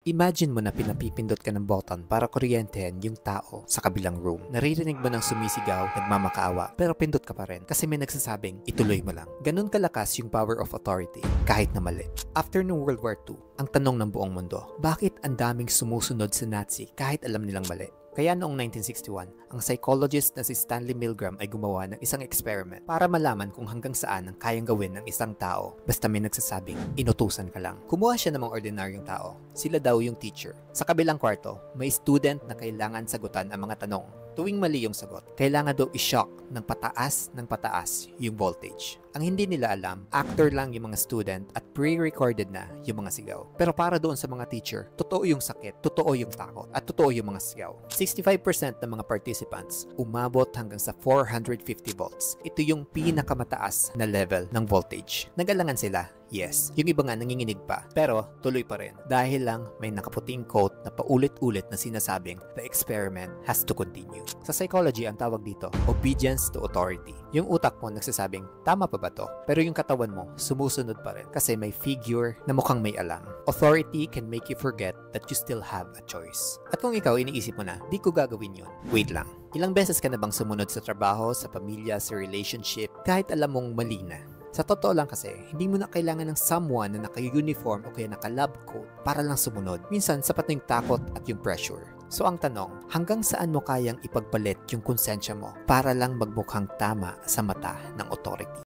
Imagine mo na pinapipindot ka ng button para kuryentehin yung tao sa kabilang room. Naririnig mo ng sumisigaw, nagmamakaawa, pero pindot ka pa rin kasi may nagsasabing ituloy mo lang. Ganun kalakas yung power of authority kahit na mali. After ng World War II, ang tanong ng buong mundo, bakit ang daming sumusunod sa Nazi kahit alam nilang mali? Kaya noong 1961, ang psychologist na si Stanley Milgram ay gumawa ng isang experiment para malaman kung hanggang saan ang kayang gawin ng isang tao basta may nagsasabing inutusan ka lang. Kumuha siya ng mga ordinaryong tao. Sila daw yung teacher. Sa kabilang kwarto, may student na kailangan sagutan ang mga tanong. Tuwing mali yung sagot, kailangan daw i-shock ng pataas yung voltage. Ang hindi nila alam, actor lang yung mga student at pre-recorded na yung mga sigaw. Pero para doon sa mga teacher, totoo yung sakit, totoo yung takot, at totoo yung mga sigaw. 65% ng mga participants umabot hanggang sa 450 volts. Ito yung pinakamataas na level ng voltage. Nag-alangan sila, yes. Yung iba nga nanginginig pa, pero tuloy pa rin. Dahil lang may nakaputing quote na paulit-ulit na sinasabing, the experiment has to continue. Sa psychology, ang tawag dito, obedience to authority. Yung utak mo nagsasabing, tama pa ba to? Pero yung katawan mo, sumusunod pa rin kasi may figure na mukhang may alam. Authority can make you forget that you still have a choice. At kung ikaw iniisip mo na, di ko gagawin yun. Wait lang. Ilang beses ka na bang sumunod sa trabaho, sa pamilya, sa relationship, kahit alam mong mali na? Sa totoo lang kasi, hindi mo na kailangan ng someone na naka-uniform o kaya naka-lab coat para lang sumunod. Minsan, sapat na yung takot at yung pressure. So ang tanong, hanggang saan mo kayang ipagpalit yung konsensya mo para lang magmukhang tama sa mata ng authority?